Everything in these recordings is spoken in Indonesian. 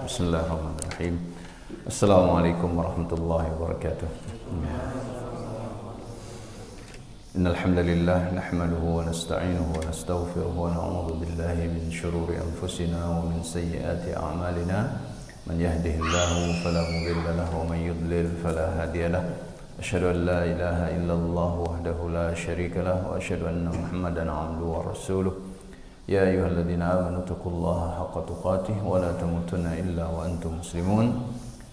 Bismillahirrahmanirrahim. Assalamualaikum warahmatullahi wabarakatuh. Innal hamdalillah nahmaduhu wa nasta'inuhu wa nastaghfiruhu wa na'udzu billahi min shururi anfusina wa min sayyiati a'malina. Man yahdihillahu fala mudilla lahu wa man yudlil fala hadiya lahu. Asyhadu an la ilaha illallah wahdahu la syarika lahu wa asyhadu anna Muhammadan 'abduhu wa rasuluh. Ya ayyuhalladzina amanu taqullaha haqqa tuqatih wa la tamutunna illa wa antum muslimun.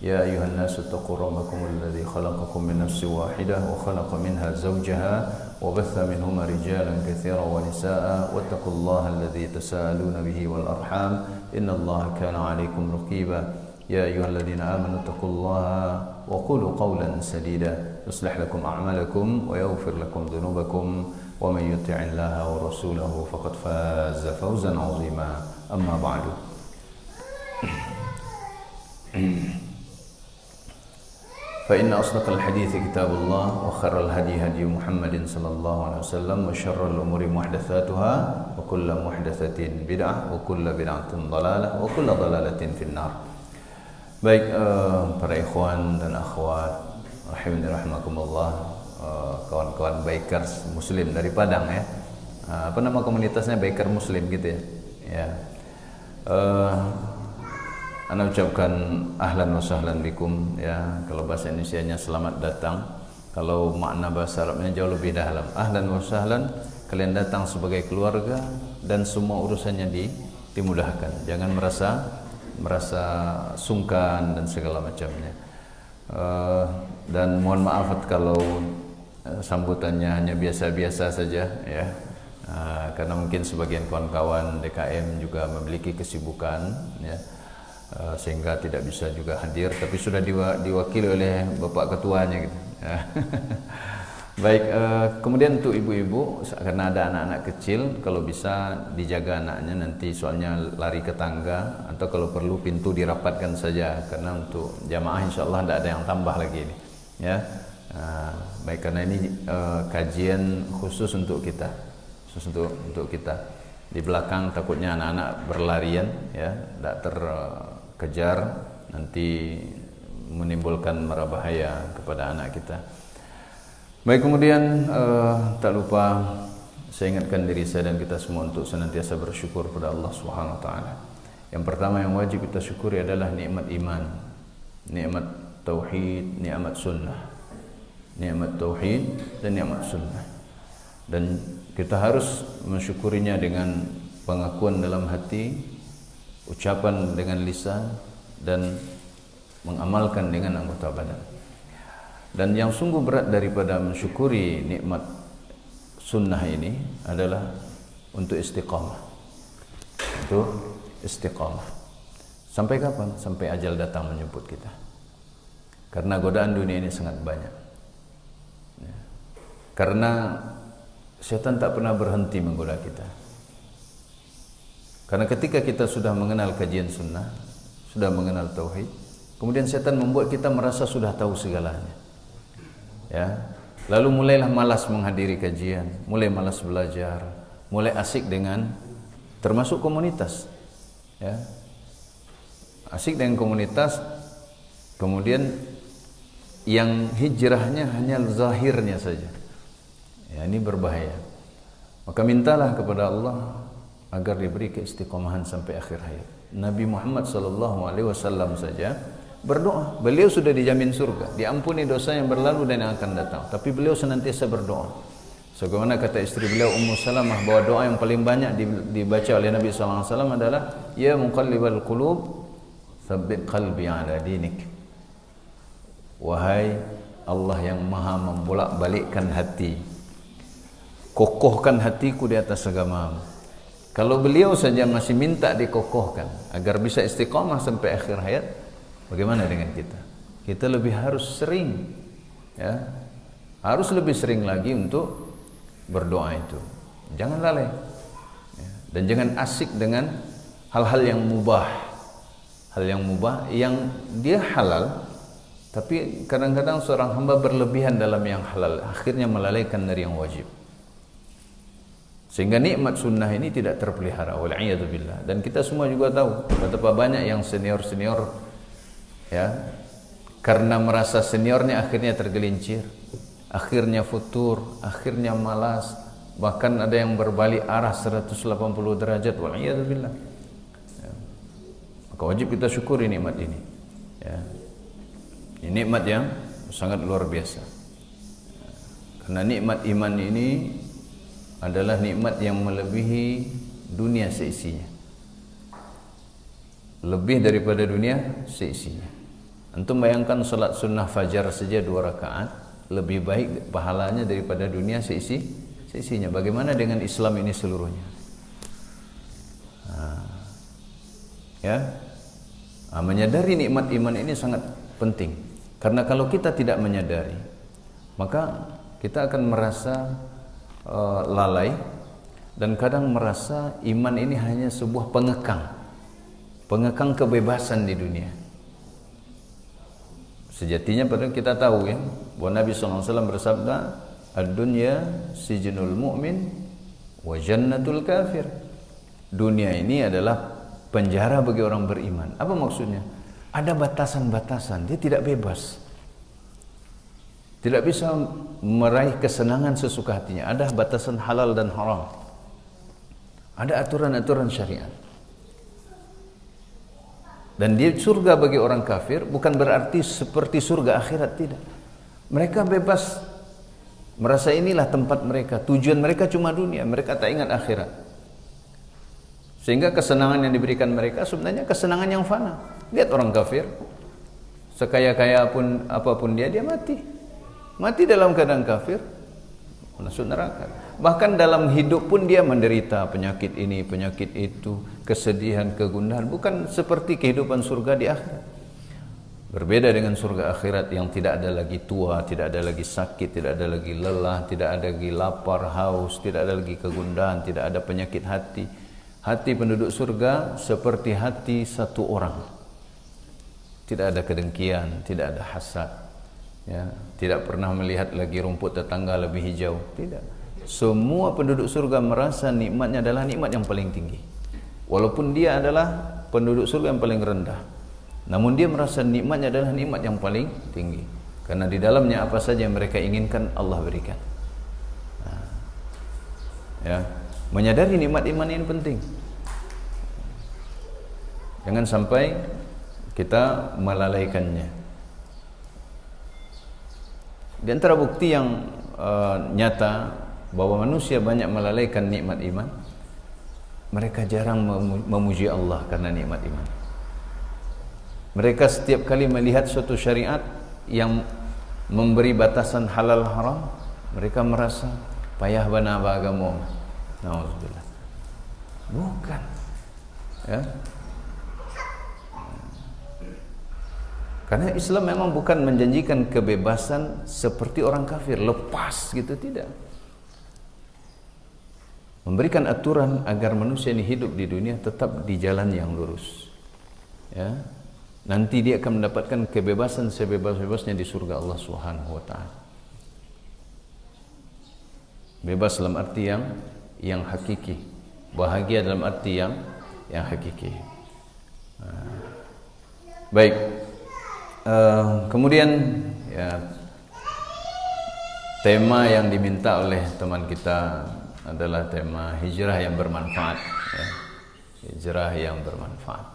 Ya ayyuhan nasu taqu rabbakumul ladzi khalaqakum min nafsin wahidah wa khalaqa minha zawjaha wa batha minhuma rijalan katsiran wa nisaa'a wattaqullaha alladzi tasaaluna bihi wal arham innallaha kana 'alaykum raqiba. Ya ayyuhalladzina amanu taqullaha wa qulu qawlan sadida yuslih lakum a'malakum wa yaghfir lakum dhunubakum. ومن يطع الله ورسوله فقد فاز فوزا عظيما أما بعد فإن أصدق الحديث كتاب الله وخير الهدي هدي محمد صلى الله عليه وسلم وشر الأمور محدثاتها وكل محدثة بدعة وكل بدعة ضلالة وكل ضلالة في النار. Baik para ikhwan dan akhwat rahimani rahimakumullah, kawan-kawan bikers muslim dari Padang ya. Apa nama komunitasnya? Biker muslim gitu ya. Ya. Ana ucapkan ahlan wa sahlan bikum ya. Kalau bahasa Indonesianya selamat datang. Kalau makna bahasa Arabnya jauh lebih dalam. Ahlan wa sahlan, kalian datang sebagai keluarga dan semua urusannya dimudahkan. Jangan merasa sungkan dan segala macamnya. Dan mohon maaf kalau sambutannya hanya biasa-biasa saja ya, karena mungkin sebagian kawan-kawan DKM juga memiliki kesibukan ya, sehingga tidak bisa juga hadir, tapi sudah diwakili oleh Bapak Ketuanya gitu ya. Baik, kemudian untuk ibu-ibu, karena ada anak-anak kecil, kalau bisa dijaga anaknya nanti, soalnya lari ke tangga, atau kalau perlu pintu dirapatkan saja, karena untuk jamaah insya Allah tidak ada yang tambah lagi ini ya. Baik, karena ini kajian khusus untuk kita, untuk kita. Di belakang takutnya anak-anak berlarian ya, tidak terkejar, nanti menimbulkan mara bahaya kepada anak kita. Baik, kemudian tak lupa saya ingatkan diri saya dan kita semua untuk senantiasa bersyukur pada Allah Subhanahu wa taala. Yang pertama yang wajib kita syukuri adalah nikmat iman, nikmat tauhid, nikmat sunnah. Nikmat tauhid dan nikmat sunnah, dan kita harus mensyukurinya dengan pengakuan dalam hati, ucapan dengan lisan, dan mengamalkan dengan anggota badan. Dan yang sungguh berat daripada mensyukuri nikmat sunnah ini adalah untuk istiqamah. Untuk istiqamah. Sampai kapan? Sampai ajal datang menjemput kita. Karena godaan dunia ini sangat banyak. Karena setan tak pernah berhenti menggoda kita. Karena ketika kita sudah mengenal kajian sunnah, sudah mengenal tauhid, kemudian setan membuat kita merasa sudah tahu segalanya. Ya, lalu mulailah malas menghadiri kajian, mulai malas belajar, mulai asik dengan termasuk komunitas. Ya, asik dengan komunitas, kemudian yang hijrahnya hanya zahirnya saja. Ya, ini berbahaya. Maka mintalah kepada Allah agar diberi keistiqomahan sampai akhir hayat. Nabi Muhammad SAW saja berdoa. Beliau sudah dijamin surga, diampuni dosa yang berlalu dan yang akan datang. Tapi beliau senantiasa berdoa. Sebagaimana kata istri beliau Ummu Salamah, bahwa doa yang paling banyak dibaca oleh Nabi SAW adalah Ya muqallibal qulub tsabbit qalbi ala dinik. Wahai Allah yang maha membolak-balikkan hati, kokohkan hatiku di atas agamamu. Kalau beliau saja masih minta dikokohkan agar bisa istiqamah sampai akhir hayat, bagaimana dengan kita? Kita lebih harus sering ya, harus lebih sering lagi untuk berdoa itu. Jangan lalai ya, dan jangan asik dengan hal-hal yang mubah. Hal yang mubah yang dia halal, tapi kadang-kadang seorang hamba berlebihan dalam yang halal, akhirnya melalaikan dari yang wajib. Sehingga nikmat sunnah ini tidak terpelihara, wal'iyadzubillah. Dan kita semua juga tahu betapa banyak yang senior-senior ya, karena merasa seniornya akhirnya tergelincir, akhirnya futur, akhirnya malas, bahkan ada yang berbalik arah 180 derajat, wal'iyadzubillah. Ya. Maka wajib kita syukuri nikmat ini. Ya. Ini nikmat yang sangat luar biasa. Karena nikmat iman ini adalah nikmat yang melebihi dunia seisinya, lebih daripada dunia seisinya. Antum bayangkan salat sunnah fajar saja 2 rakaat lebih baik pahalanya daripada dunia seisinya. Bagaimana dengan Islam ini seluruhnya? Menyadari nikmat iman ini sangat penting. Karena kalau kita tidak menyadari, maka kita akan merasa lalai dan kadang merasa iman ini hanya sebuah pengekang kebebasan di dunia. Sejatinya padahal kita tahu ya, bahwa Nabi SAW bersabda, ad-dunya sijnul mu'min wa jannatul kafir. Dunia ini adalah penjara bagi orang beriman. Apa maksudnya? Ada batasan-batasan, dia tidak bebas. Tidak bisa meraih kesenangan sesuka hatinya. Ada batasan halal dan haram. Ada aturan-aturan syariat. Dan dia surga bagi orang kafir bukan berarti seperti surga akhirat, tidak. Mereka bebas merasa inilah tempat mereka, tujuan mereka cuma dunia, mereka tak ingat akhirat. Sehingga kesenangan yang diberikan mereka sebenarnya kesenangan yang fana. Lihat orang kafir, sekaya-kaya pun apapun dia mati dalam keadaan kafir, masuk neraka. Bahkan dalam hidup pun dia menderita penyakit ini, penyakit itu, kesedihan, kegundahan. Bukan seperti kehidupan surga di akhirat. Berbeda dengan surga akhirat yang tidak ada lagi tua, tidak ada lagi sakit, tidak ada lagi lelah, tidak ada lagi lapar, haus, tidak ada lagi kegundahan, tidak ada penyakit hati. Hati penduduk surga seperti hati satu orang. Tidak ada kedengkian, tidak ada hasad. Ya, tidak pernah melihat lagi rumput tetangga lebih hijau, tidak. Semua penduduk surga merasa nikmatnya adalah nikmat yang paling tinggi. Walaupun dia adalah penduduk surga yang paling rendah, namun dia merasa nikmatnya adalah nikmat yang paling tinggi. Karena di dalamnya apa saja yang mereka inginkan Allah berikan. Ya, menyadari nikmat iman ini penting. Jangan sampai kita melalaikannya. Di antara bukti yang nyata bahwa manusia banyak melalaikan nikmat iman, mereka jarang memuji Allah karena nikmat iman. Mereka setiap kali melihat suatu syariat yang memberi batasan halal haram, mereka merasa payah bana agama. Nauzubillah. Bukan. Ya. Karena Islam memang bukan menjanjikan kebebasan seperti orang kafir, lepas gitu, tidak. Memberikan aturan agar manusia ini hidup di dunia tetap di jalan yang lurus. Ya. Nanti dia akan mendapatkan kebebasan sebebas-bebasnya di surga Allah Subhanahu wa taala. Bebas dalam arti yang hakiki. Bahagia dalam arti yang hakiki. Baik. Kemudian ya, tema yang diminta oleh teman kita adalah tema hijrah yang bermanfaat, ya. Hijrah yang bermanfaat.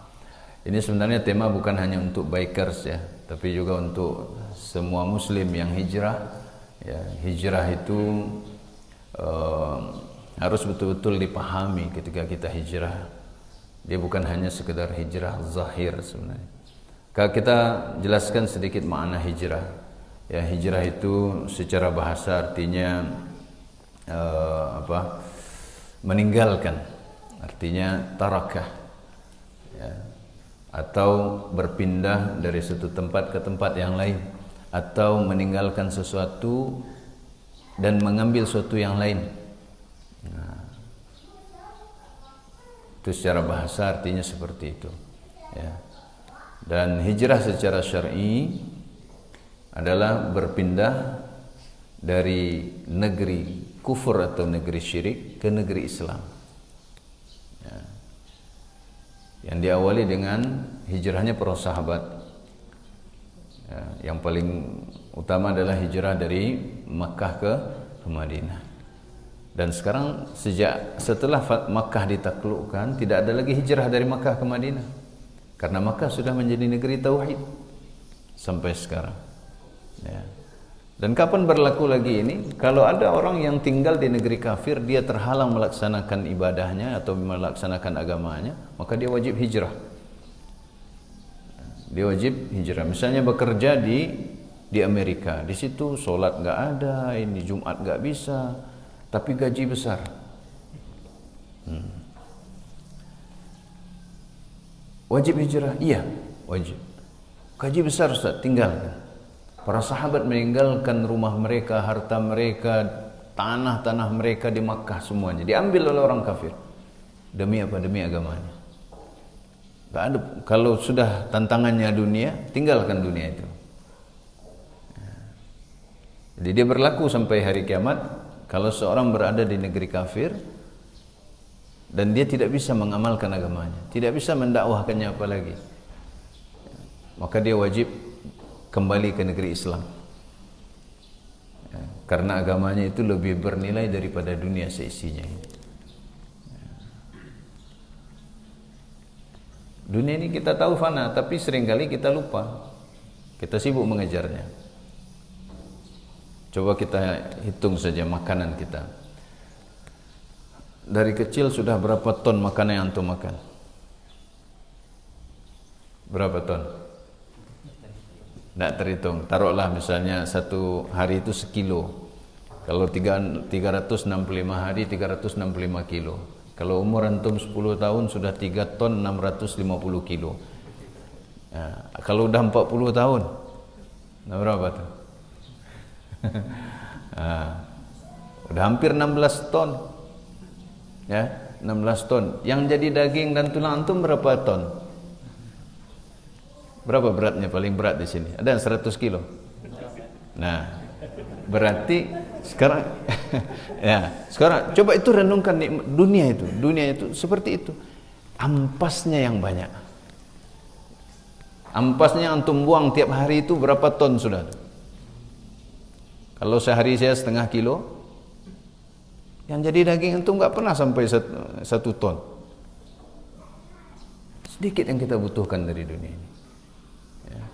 Ini sebenarnya tema bukan hanya untuk bikers ya, tapi juga untuk semua muslim yang hijrah. Ya, hijrah itu harus betul-betul dipahami ketika kita hijrah. Dia bukan hanya sekedar hijrah zahir sebenarnya. Kalau kita jelaskan sedikit makna hijrah. Ya, hijrah itu secara bahasa artinya meninggalkan. Artinya tarakah. Ya. Atau berpindah dari satu tempat ke tempat yang lain, atau meninggalkan sesuatu dan mengambil sesuatu yang lain. Nah, itu secara bahasa artinya seperti itu. Ya. Dan hijrah secara syar'i adalah berpindah dari negeri kufur atau negeri syirik ke negeri Islam. Ya. Yang diawali dengan hijrahnya para sahabat. Ya, yang paling utama adalah hijrah dari Makkah ke Madinah. Dan sekarang setelah Makkah ditaklukkan, tidak ada lagi hijrah dari Makkah ke Madinah. Karena Makkah sudah menjadi negeri tauhid sampai sekarang. Ya. Dan kapan berlaku lagi ini? Kalau ada orang yang tinggal di negeri kafir, dia terhalang melaksanakan ibadahnya atau melaksanakan agamanya, maka dia wajib hijrah. Dia wajib hijrah. Misalnya bekerja di Amerika, di situ sholat nggak ada, ini Jumat nggak bisa, tapi gaji besar. Wajib hijrah? Iya, wajib. Gaji besar Ustaz, tinggalkan. Para sahabat meninggalkan rumah mereka, harta mereka, tanah-tanah mereka di Makkah semuanya diambil oleh orang kafir. Demi apa? Demi agamanya. Gak ada. Kalau sudah tantangannya dunia, tinggalkan dunia itu. Jadi dia berlaku sampai hari kiamat. Kalau seorang berada di negeri kafir dan dia tidak bisa mengamalkan agamanya, tidak bisa mendakwahkannya apalagi, maka dia wajib kembali ke negeri Islam. Karena agamanya itu lebih bernilai daripada dunia seisinya. Dunia ini kita tahu fana, tapi seringkali kita lupa. Kita sibuk mengejarnya. Coba kita hitung saja makanan kita. Dari kecil sudah berapa ton makanan yang antum makan? Berapa ton? Tidak terhitung. Taruhlah misalnya satu hari itu sekilo. Kalau 365 hari 365 kilo. Kalau umur antum 10 tahun sudah 3 ton 650 kilo. Ya, kalau udah 40 tahun, nah berapa tuh? Nah, udah hampir 16 ton. Ya, 16 ton. Yang jadi daging dan tulang antum berapa ton? Berapa beratnya paling berat di sini? Ada 100 kilo. Nah, berarti sekarang ya, sekarang coba itu renungkan dunia itu seperti itu. Ampasnya yang banyak. Ampasnya antum buang tiap hari itu berapa ton sudah? Kalau sehari saya setengah kilo, yang jadi daging antum nggak pernah sampai 1 ton. Sedikit yang kita butuhkan dari dunia ini. Ya.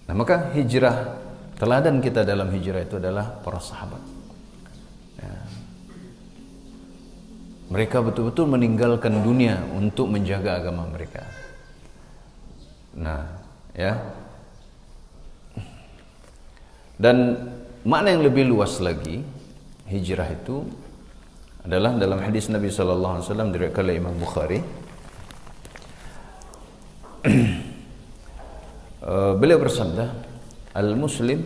Nah, maka hijrah, teladan kita dalam hijrah itu adalah para sahabat. Ya. Mereka betul-betul meninggalkan dunia untuk menjaga agama mereka. Nah, ya. Dan makna yang lebih luas lagi hijrah itu adalah dalam hadis Nabi sallallahu alaihi wasallam diriwayatkan oleh Imam Bukhari. Beliau bersabda, "Al-muslim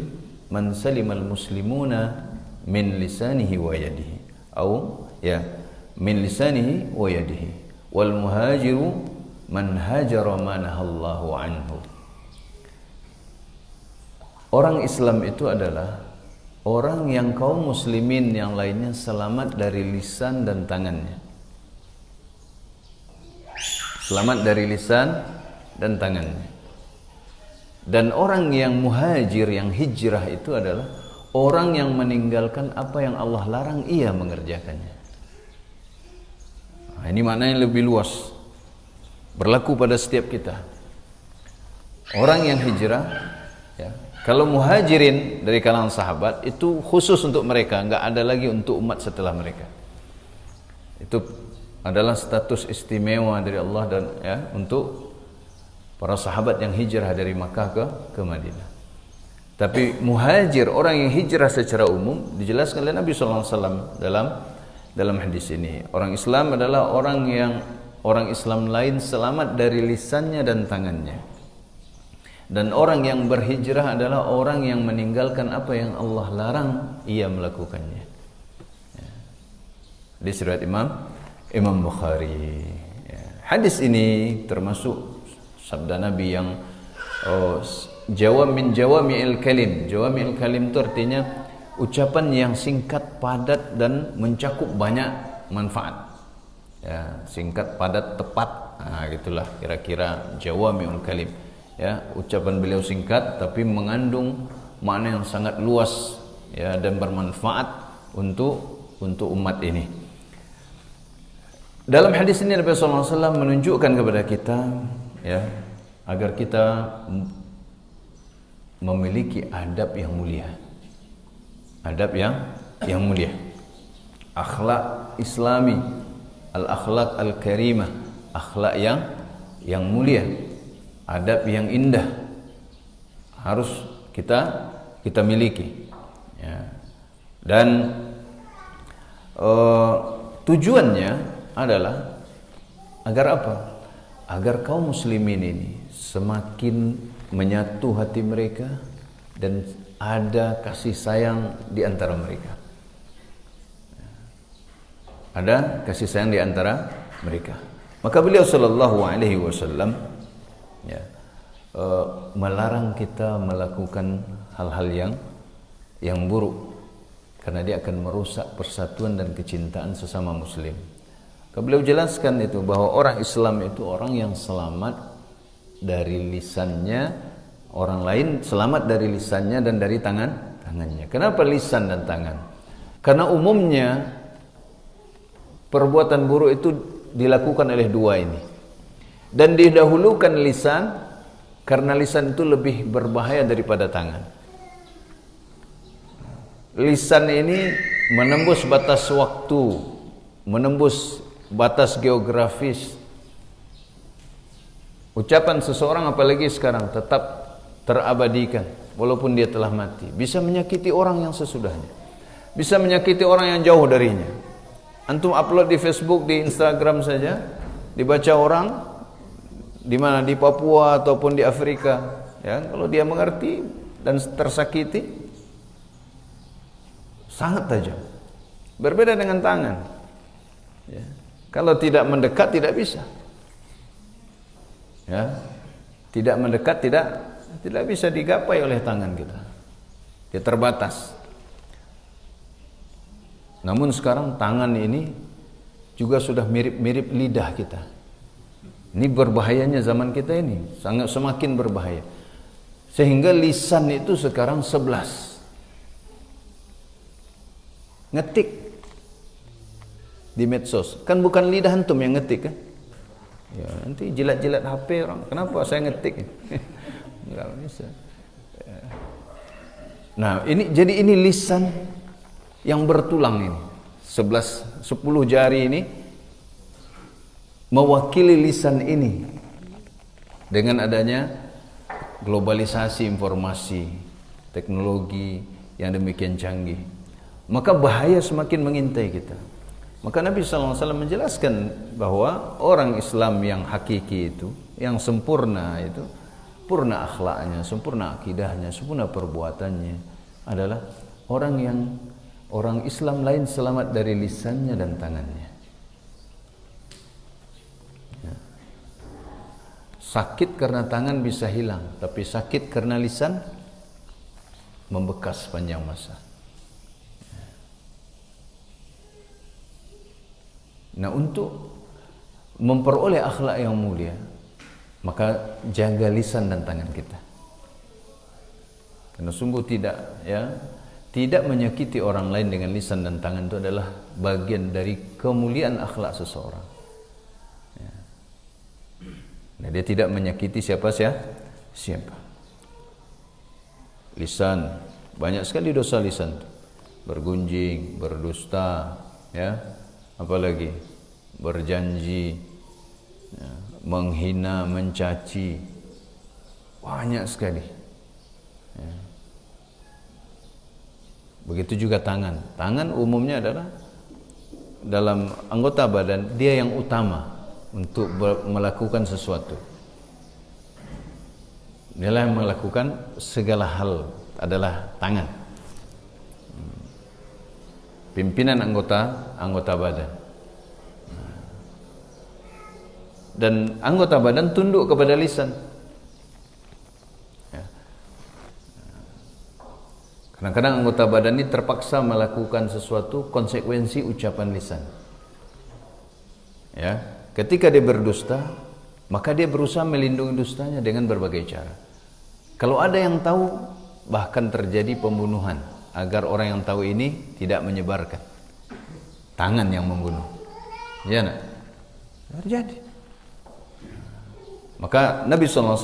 man salima al-muslimuna min lisanihi wa yadihi." Atau ya, min lisanihi wa yadihi. Wal muhajiru man hajara ma nahallahu anhu. Orang Islam itu adalah orang yang kaum muslimin yang lainnya selamat dari lisan dan tangannya. Selamat dari lisan dan tangannya. Dan orang yang muhajir, yang hijrah itu adalah orang yang meninggalkan apa yang Allah larang, ia mengerjakannya. Nah, ini maknanya lebih luas, berlaku pada setiap kita. Orang yang hijrah, ya, kalau muhajirin dari kalangan sahabat itu khusus untuk mereka, nggak ada lagi untuk umat setelah mereka. Itu adalah status istimewa dari Allah dan ya untuk para sahabat yang hijrah dari Makkah ke Madinah. Tapi muhajir, orang yang hijrah secara umum, dijelaskan oleh Nabi SAW dalam hadis ini. Orang Islam adalah orang Islam lain selamat dari lisannya dan tangannya. Dan orang yang berhijrah adalah orang yang meninggalkan apa yang Allah larang, ia melakukannya. Hadis riwayat Imam Bukhari. Hadis ini termasuk sabda Nabi yang min jawami'il kalim. Jawami'il kalim itu artinya ucapan yang singkat, padat dan mencakup banyak manfaat. Ya, singkat, padat, tepat. Nah, gitulah kira-kira jawami'ul kalim. Ya, ucapan beliau singkat tapi mengandung makna yang sangat luas, ya, dan bermanfaat untuk umat ini. Dalam hadis ini Nabi sallallahu alaihi wasallam menunjukkan kepada kita, ya, agar kita memiliki adab yang mulia. Adab yang mulia. Akhlak Islami, al-akhlaq al-karimah, akhlak yang mulia, adab yang indah harus kita miliki, ya. Dan tujuannya adalah agar apa? Agar kaum muslimin ini semakin menyatu hati mereka dan ada kasih sayang di antara mereka. Ada kasih sayang di antara mereka. Maka beliau sallallahu alaihi wasallam, ya, melarang kita melakukan hal-hal yang buruk, karena dia akan merusak persatuan dan kecintaan sesama muslim. Beliau jelaskan itu bahwa orang Islam itu orang yang selamat dari lisannya, orang lain selamat dari lisannya dan dari tangannya. Kenapa lisan dan tangan? Karena umumnya perbuatan buruk itu dilakukan oleh dua ini, dan didahulukan lisan karena lisan itu lebih berbahaya daripada tangan. Lisan ini menembus batas waktu, menembus batas geografis. Ucapan seseorang apalagi sekarang tetap terabadikan walaupun dia telah mati. Bisa menyakiti orang yang sesudahnya, bisa menyakiti orang yang jauh darinya. Antum upload di Facebook, di Instagram saja, dibaca orang di mana, di Papua ataupun di Afrika, ya, kalau dia mengerti dan tersakiti, sangat tajam. Berbeda dengan tangan, ya. Kalau tidak mendekat tidak bisa, ya, tidak mendekat tidak bisa digapai oleh tangan kita. Dia terbatas. Namun sekarang tangan ini juga sudah mirip-mirip lidah kita. Ini berbahayanya zaman kita ini, sangat semakin berbahaya. Sehingga lisan itu sekarang 11. Ngetik di medsos. Kan bukan lidah antum yang ngetik kan? Ya, nanti jilat-jilat HP orang. Kenapa saya ngetik? Enggak bisa. Nah, ini lisan yang bertulang ini. 10 jari ini mewakili lisan ini. Dengan adanya globalisasi informasi, teknologi yang demikian canggih, maka bahaya semakin mengintai kita. Maka Nabi SAW menjelaskan bahwa orang Islam yang hakiki itu, yang sempurna itu, sempurna akhlaknya, sempurna akidahnya, sempurna perbuatannya, adalah orang Islam lain selamat dari lisannya dan tangannya. Ya. Sakit karena tangan bisa hilang, tapi sakit karena lisan membekas panjang masa. Nah, untuk memperoleh akhlak yang mulia, maka jaga lisan dan tangan kita. Karena sungguh tidak menyakiti orang lain dengan lisan dan tangan itu adalah bagian dari kemuliaan akhlak seseorang. Ya. Nah, dia tidak menyakiti siapa. Lisan, banyak sekali dosa lisan. Bergunjing, berdusta, ya. Apalagi berjanji, ya, menghina, mencaci, banyak sekali, ya. Begitu juga tangan. Tangan umumnya adalah dalam anggota badan dia yang utama untuk melakukan sesuatu. Dialah yang melakukan segala hal adalah tangan. Pimpinan anggota badan. Dan anggota badan tunduk kepada lisan. Ya. Kadang-kadang anggota badan ini terpaksa melakukan sesuatu konsekuensi ucapan lisan. Ya, ketika dia berdusta, maka dia berusaha melindungi dustanya dengan berbagai cara. Kalau ada yang tahu, bahkan terjadi pembunuhan agar orang yang tahu ini tidak menyebarkan. Tangan yang membunuh. Ya, nak? Terjadi. Maka Nabi SAW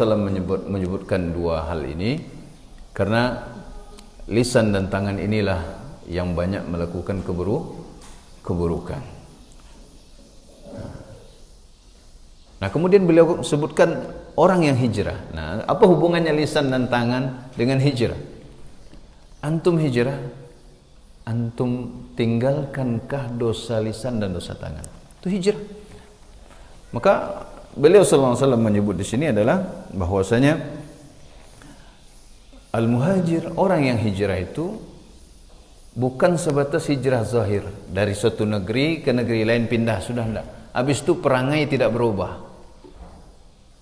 menyebutkan dua hal ini karena lisan dan tangan inilah yang banyak melakukan keburukan. Nah, kemudian beliau sebutkan orang yang hijrah. Nah, apa hubungannya lisan dan tangan dengan hijrah? Antum hijrah, antum tinggalkankah dosa lisan dan dosa tangan? Itu hijrah. Maka beliau SAW menyebut di sini adalah bahwasanya al-muhajir, orang yang hijrah itu bukan sebatas hijrah zahir dari suatu negeri ke negeri lain pindah, sudah enggak. Habis itu perangai tidak berubah.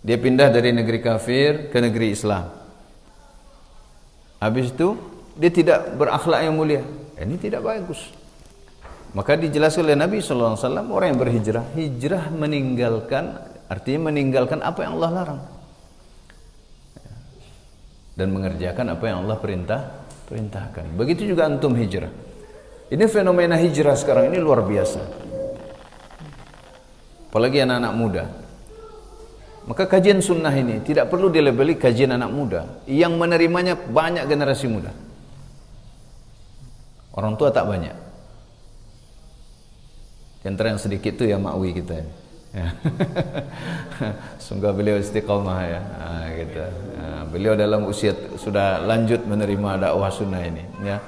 Dia pindah dari negeri kafir ke negeri Islam. Habis itu dia tidak berakhlak yang mulia. Ini tidak bagus. Maka dijelaskan oleh Nabi SAW, orang yang berhijrah, hijrah meninggalkan, artinya meninggalkan apa yang Allah larang dan mengerjakan apa yang Allah perintahkan. Begitu juga antum hijrah. Ini fenomena hijrah sekarang ini luar biasa. Apalagi anak-anak muda. Maka kajian sunnah ini tidak perlu dilabeli kajian anak muda. Yang menerimanya banyak generasi muda. Orang tua tak banyak. Di antara yang sedikit itu ya makwi kita ini. Ya. Sungguh beliau istiqamah ya. Gitu. Beliau dalam usia sudah lanjut menerima dakwah sunnah ini. Ya.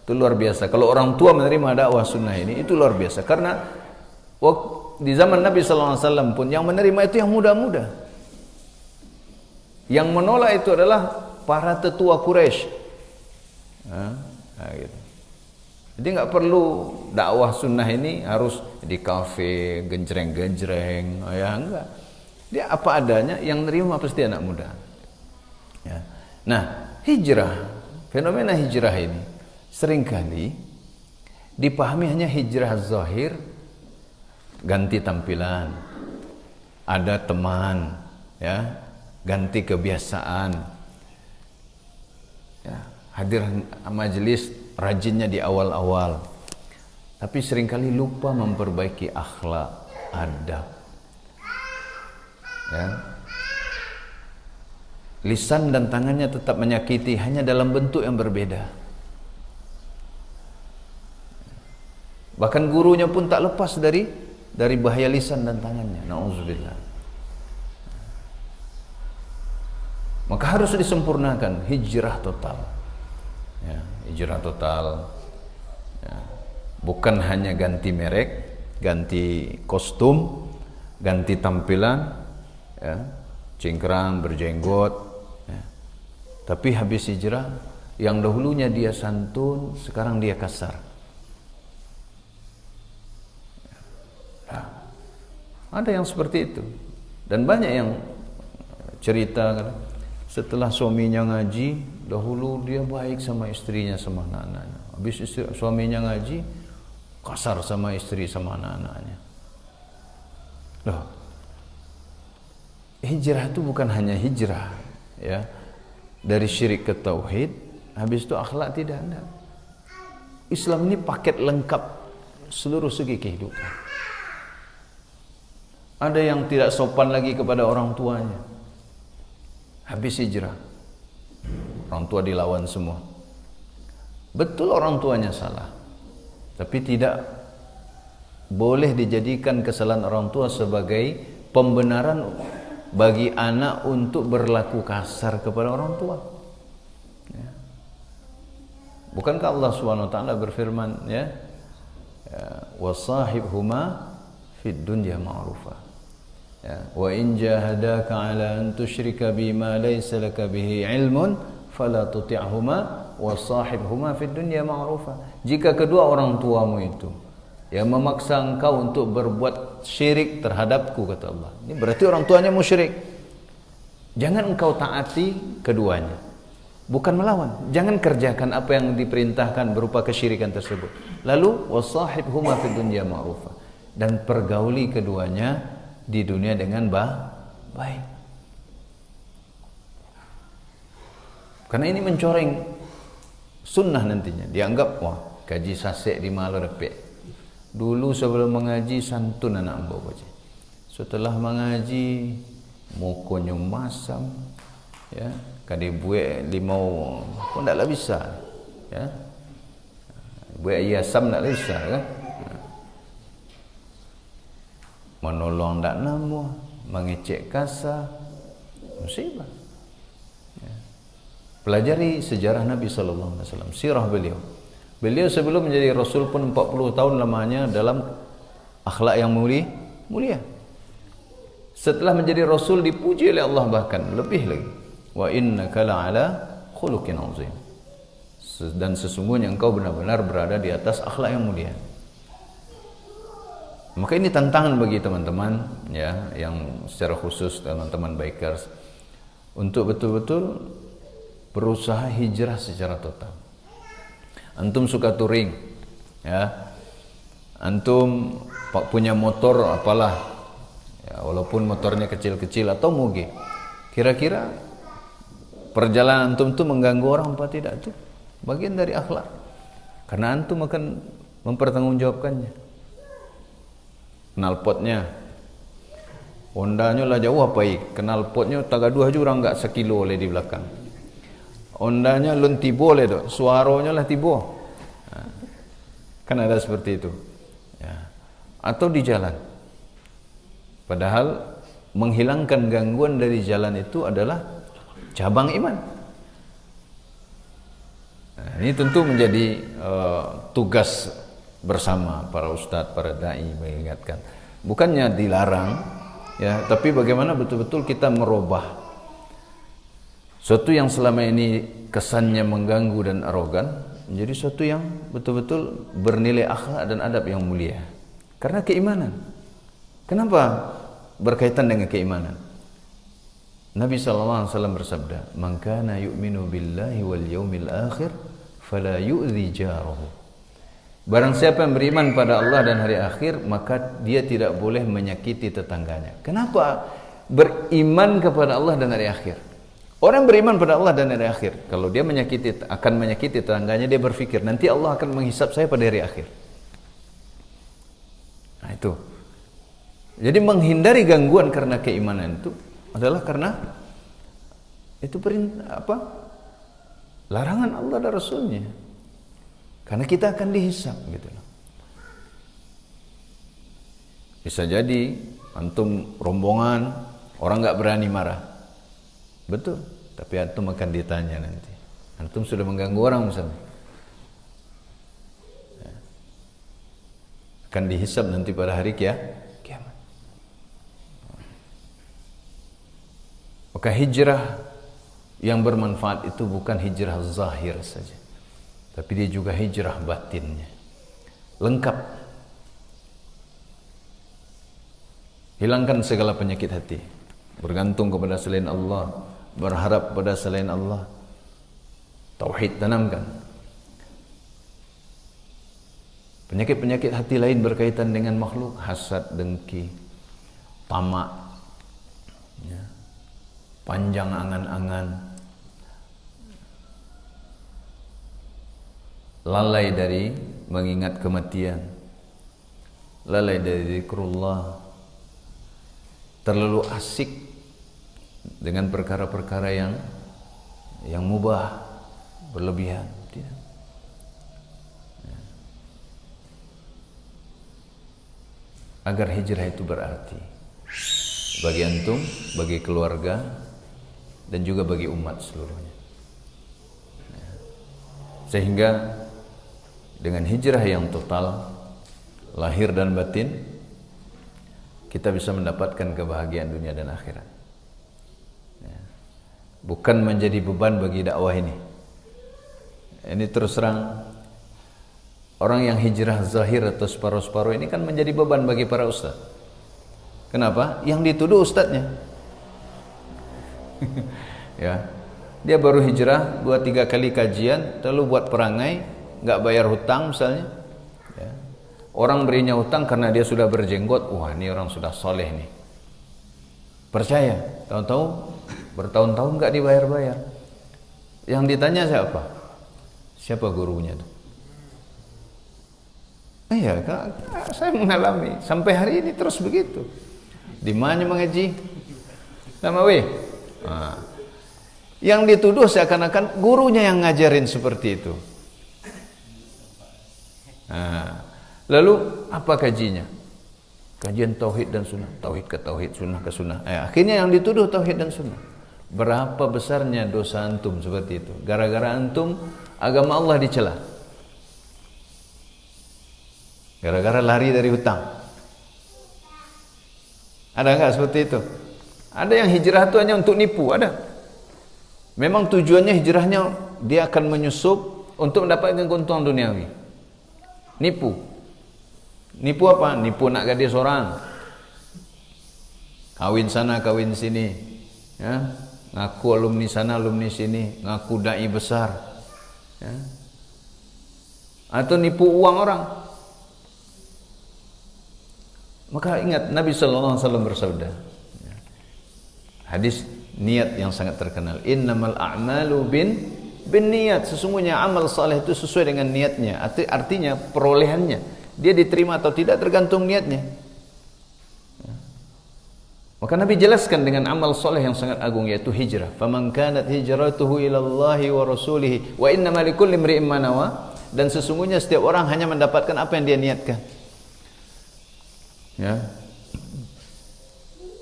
Itu luar biasa. Kalau orang tua menerima dakwah sunnah ini, itu luar biasa. Karena di zaman Nabi SAW pun yang menerima itu yang muda-muda. Yang menolak itu adalah para tetua Quraisy. Gitu. Jadi nggak perlu dakwah sunnah ini harus di kafe genjreng-genjreng, ya enggak. Dia apa adanya, yang nerima pasti anak muda. Ya. Nah, hijrah, fenomena hijrah ini seringkali dipahami hanya hijrah zahir, ganti tampilan, ada teman, ya, ganti kebiasaan, ya, hadir majelis rajinnya di awal-awal, tapi seringkali lupa memperbaiki akhlak, adab, ya. Lisan dan tangannya tetap menyakiti, hanya dalam bentuk yang berbeda. Bahkan gurunya pun tak lepas dari bahaya lisan dan tangannya. Na'udzubillah. Maka harus disempurnakan hijrah total. Ya, hijrah total. Ya. Bukan hanya ganti merek, ganti kostum, ganti tampilan, ya, cingkrang, berjenggot, ya. Tapi habis hijrah, yang dahulunya dia santun, sekarang dia kasar. Ya. Ada yang seperti itu, dan banyak yang cerita setelah suaminya ngaji, dahulu dia baik sama istrinya, sama anak-anaknya. Habis suaminya ngaji, kasar sama istri, sama anak-anaknya. Loh, hijrah itu bukan hanya hijrah, ya, dari syirik ke tauhid, habis itu akhlak tidak ada. Islam ini paket lengkap seluruh segi kehidupan. Ada yang tidak sopan lagi kepada orang tuanya, habis hijrah, orang tua dilawan semua. Betul orang tuanya salah, tapi tidak boleh dijadikan kesalahan orang tua sebagai pembenaran bagi anak untuk berlaku kasar kepada orang tua. Ya. Bukankah Allah SWT berfirman, ya, wasahibhuma fid dunya ma'rufa. Ya, wa in jahadaka ala an tusyrika bima laysa laka bihi ilmun fala tuti'huma wa sahibhuma fid dunya ma'rufa. Jika kedua orang tuamu itu yang memaksa engkau untuk berbuat syirik terhadapku, kata Allah, ini berarti orang tuanya musyrik, jangan engkau taati keduanya. bukan melawan. Jangan kerjakan apa yang diperintahkan berupa kesyirikan tersebut. Lalu wasahibhuma fid dunya ma'rufa, dan pergauli keduanya di dunia dengan baik. Karena ini mencoreng sunnah nantinya. Dianggap wah kaji sasek di malu repek. Dulu sebelum mengaji santun anak mbok baca. Setelah mengaji mukonyo masam, ya kadi buek limau pun taklah bisa, ya buek iasam taklah bisa kan, menolong tak namu, mengecek kasa, musibah. Ya. Pelajari sejarah Nabi Sallallahu Alaihi Wasallam, sirah beliau. Beliau sebelum menjadi Rasul pun 40 tahun lamanya dalam akhlak yang mulia. Setelah menjadi Rasul dipuji oleh Allah bahkan lebih lagi. Wa innaka la'ala khuluqin azim. Dan sesungguhnya engkau benar-benar berada di atas akhlak yang mulia. Maka ini tantangan bagi teman-teman ya, yang secara khusus teman-teman bikers untuk betul-betul berusaha hijrah secara total. Antum suka touring, ya. Antum punya motor apalah, ya, walaupun motornya kecil-kecil atau moge. Kira-kira perjalanan antum itu mengganggu orang apa tidak? Itu bagian dari akhlak. Karena antum akan mempertanggungjawabkannya. Knalpotnya, Hondanya lah jauh apa knalpotnya tagaduh aja orang enggak sekilo oleh di belakang. Ondanya lun tibo le dok, suaronya lah tibo. Nah, kan ada seperti itu. Ya. Atau di jalan. Padahal menghilangkan gangguan dari jalan itu adalah cabang iman. Nah, ini tentu menjadi tugas bersama para ustadz, para dai mengingatkan. Bukannya dilarang, ya, tapi bagaimana betul-betul kita merubah suatu yang selama ini kesannya mengganggu dan arogan menjadi suatu yang betul-betul bernilai akhlak dan adab yang mulia. Karena keimanan. Kenapa berkaitan dengan keimanan? Nabi SAW bersabda, "Man kana yu'minu billahi wal yawmil akhir fala yu'dhi jarahu." Barang siapa yang beriman pada Allah dan hari akhir, maka dia tidak boleh menyakiti tetangganya. Kenapa? Beriman kepada Allah dan hari akhir. Orang beriman pada Allah dan hari akhir, kalau dia akan menyakiti tetangganya, dia berpikir nanti Allah akan menghisap saya pada hari akhir. Nah itu. Jadi menghindari gangguan karena keimanan itu adalah karena itu larangan Allah dan Rasulnya. Karena kita akan dihisap gitu loh. Bisa jadi antum rombongan, orang nggak berani marah. Betul, tapi antum akan ditanya nanti. Antum sudah mengganggu orang misalnya. Ya. Akan dihisab nanti pada hari kiamat. Maka hijrah yang bermanfaat itu bukan hijrah zahir saja, tapi dia juga hijrah batinnya. Lengkap. Hilangkan segala penyakit hati. Bergantung kepada selain Allah, berharap pada selain Allah. Tauhid tanamkan. Penyakit-penyakit hati lain berkaitan dengan makhluk, hasad, dengki, tamak, ya, panjang angan-angan, lalai dari mengingat kematian, lalai dari zikrullah, terlalu asik dengan perkara-perkara yang mubah, berlebihan. Tidak. Ya. Agar hijrah itu berarti bagi antum, bagi keluarga, dan juga bagi umat seluruhnya. Ya. Sehingga dengan hijrah yang total, lahir dan batin, kita bisa mendapatkan kebahagiaan dunia dan akhirat. Ya. Bukan menjadi beban bagi dakwah ini. Ini terus terang, orang yang hijrah zahir atau separuh-separuh ini kan menjadi beban bagi para ustaz. Kenapa? Yang dituduh ustadznya. Ya. dia baru hijrah 2-3 kali kajian, lalu buat perangai, nggak bayar hutang misalnya. Ya. Orang berinya hutang karena dia sudah berjenggot, wah ini orang sudah soleh nih. Percaya, tahu-tahu bertahun-tahun nggak dibayar-bayar. Yang ditanya siapa? Siapa gurunya tuh? Iya, saya mengalami sampai hari ini terus begitu. Di mana mengaji? Sama weh. Nah, yang dituduh seakan-akan gurunya yang ngajarin seperti itu. Nah, lalu apa kajinya? Kajian tauhid dan sunnah, tauhid ke tauhid, sunnah ke sunnah. Akhirnya yang dituduh tauhid dan sunnah. Berapa besarnya dosa antum seperti itu? Gara-gara antum agama Allah dicela. Gara-gara lari dari hutang. Ada enggak seperti itu? Ada yang hijrah itu hanya untuk nipu, ada. Memang tujuannya hijrahnya dia akan menyusup untuk mendapatkan keuntungan duniawi. Nipu. Nipu apa? Nipu nak gadis orang. Kawin sana, kawin sini. Ya. Ngaku alumni sana, alumni sini. Ngaku dai besar. Ya. Atau nipu uang orang. Maka ingat Nabi SAW bersabda, hadis niat yang sangat terkenal, innamal a'malu bin niat. Sesungguhnya amal saleh itu sesuai dengan niatnya. Artinya perolehannya, dia diterima atau tidak tergantung niatnya. Maka Nabi jelaskan dengan amal saleh yang sangat agung, yaitu hijrah. Faman kanat hijratuhu ilallahi wa rasulihi wa innamal likulli imri'in ma nawa. Dan sesungguhnya setiap orang hanya mendapatkan apa yang dia niatkan. Ya.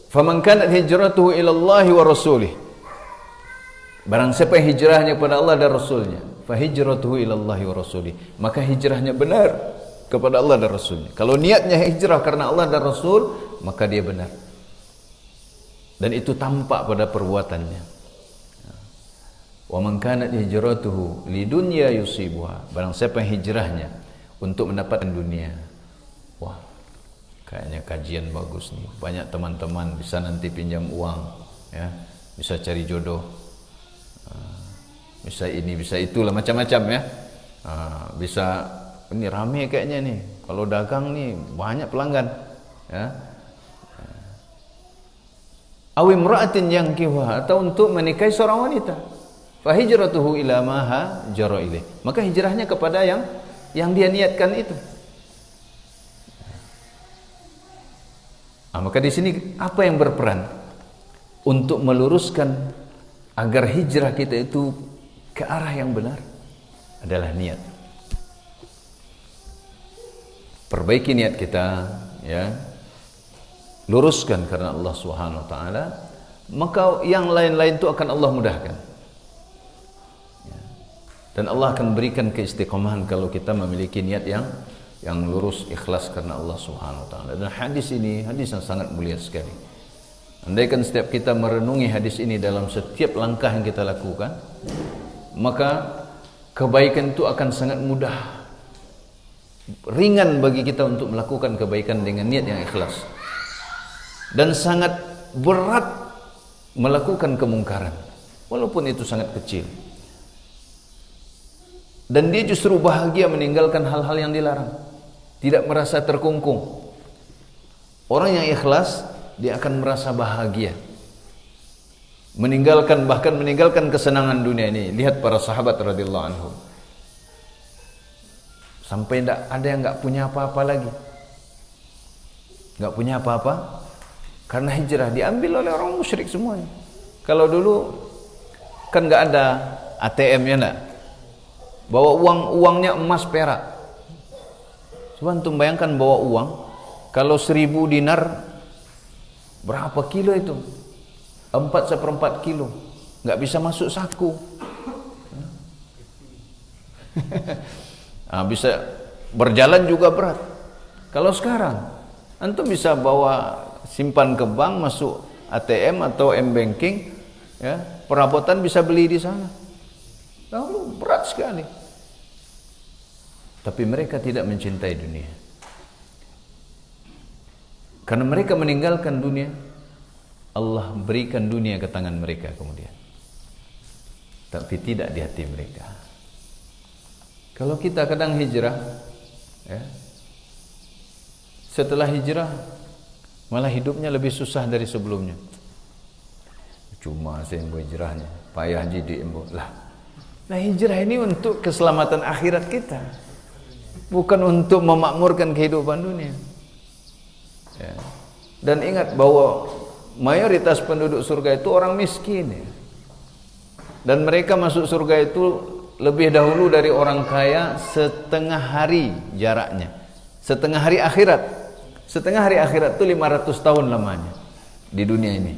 Faman kanat hijratuhu ilallahi wa rasulih. Barang siapa yang hijrahnya kepada Allah dan Rasulnya, fa hijratuhu ilallahi wa rasulih, maka hijrahnya benar kepada Allah dan Rasulnya. Kalau niatnya hijrah karena Allah dan Rasul, maka dia benar. Dan itu tampak pada perbuatannya. Wa man kanat hijratuhu lidunya yusibuha. Barang siapa yang hijrahnya untuk mendapatkan dunia. Wah, kayaknya kajian bagus nih. Banyak teman-teman bisa nanti pinjam uang, ya, bisa cari jodoh, bisa ini, bisa itulah, macam-macam ya. Bisa ini rame kayaknya nih. Kalau dagang nih banyak pelanggan, ya. Aw imra'atin yankihuha, atau untuk menikahi seorang wanita. Fa hijratuhu ila ma hajara ilaih. Maka hijrahnya kepada yang dia niatkan itu. Maka di sini apa yang berperan untuk meluruskan agar hijrah kita itu ke arah yang benar adalah niat. Perbaiki niat kita, ya. Luruskan karena Allah Subhanahu wa taala, maka yang lain-lain itu akan Allah mudahkan. Ya. Dan Allah akan berikan keistiqomahan kalau kita memiliki niat yang lurus, ikhlas karena Allah Subhanahu wa taala. Dan hadis ini hadis yang sangat mulia sekali. Andaikan setiap kita merenungi hadis ini dalam setiap langkah yang kita lakukan, maka kebaikan itu akan sangat mudah, ringan bagi kita untuk melakukan kebaikan dengan niat yang ikhlas. Dan sangat berat melakukan kemungkaran, walaupun itu sangat kecil. Dan dia justru bahagia meninggalkan hal-hal yang dilarang, tidak merasa terkungkung. Orang yang ikhlas, dia akan merasa bahagia, bahkan meninggalkan kesenangan dunia ini. Lihat para sahabat radhiyallahu anhum, sampai ada yang nggak punya apa-apa lagi, nggak punya apa-apa karena hijrah. Diambil oleh orang musyrik semuanya. Kalau dulu kan nggak ada ATM ya, nak, bawa uangnya emas perak. Coba antum bayangkan bawa uang, kalau 1000 dinar berapa kilo itu? 4/4 kilo, nggak bisa masuk saku. Bisa berjalan juga berat. Kalau sekarang antum bisa bawa, simpan ke bank, masuk ATM atau M-banking, ya, perabotan bisa beli di sana. Lalu berat sekali. Tapi mereka tidak mencintai dunia. Karena mereka meninggalkan dunia, Allah berikan dunia ke tangan mereka kemudian. tapi tidak di hati mereka. Kalau kita kadang hijrah, ya, setelah hijrah malah hidupnya lebih susah dari sebelumnya. Cuma saya mau hijrahnya, payah jadi embo lah. Nah, hijrah ini untuk keselamatan akhirat kita, bukan untuk memakmurkan kehidupan dunia. Ya. Dan ingat bahwa mayoritas penduduk surga itu orang miskin, ya. Dan mereka masuk surga itu lebih dahulu dari orang kaya setengah hari jaraknya. Setengah hari akhirat. Setengah hari akhirat itu 500 tahun lamanya di dunia ini.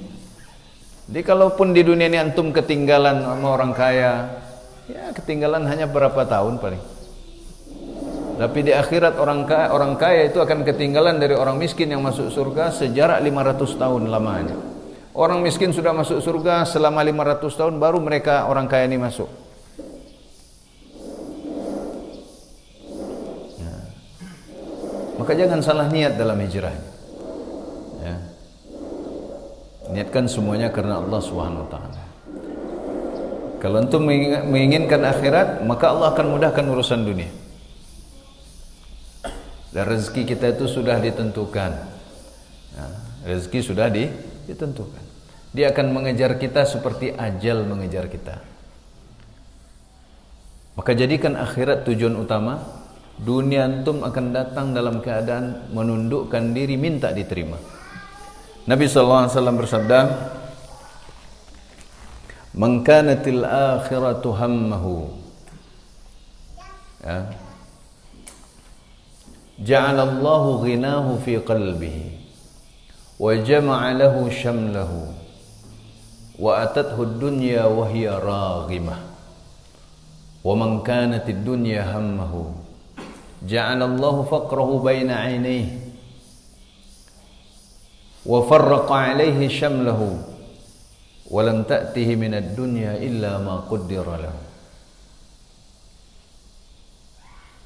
Jadi kalaupun di dunia ini antum ketinggalan sama orang kaya, ya ketinggalan hanya berapa tahun paling. Tapi di akhirat orang kaya itu akan ketinggalan dari orang miskin yang masuk surga sejarak 500 tahun lamanya. Orang miskin sudah masuk surga selama 500 tahun, baru mereka orang kaya ini masuk. Ya. Maka jangan salah niat dalam hijrah. Ya. Niatkan semuanya karena Allah Subhanahu wa taala. Kalau antum menginginkan akhirat, maka Allah akan mudahkan urusan dunia. Dan rezeki kita itu sudah ditentukan. Ya, rezeki sudah ditentukan. Dia akan mengejar kita seperti ajal mengejar kita. Maka jadikan akhirat tujuan utama. Dunia antum akan datang dalam keadaan menundukkan diri, minta diterima. Nabi SAW bersabda, "Man kanatil akhiratu hammahu, ya, ja'alallahu ghinahu fi qalbihi wa jama'a lahu syamlahu wa atathu ad-dunya wa hiya raghimah wa man kanatid dunya hammahu ja'alallahu faqrahu baina 'ainayhi wa farraqa 'alayhi syamlahu wa lam ta'tihi min ad-dunya illa ma qaddara lahu."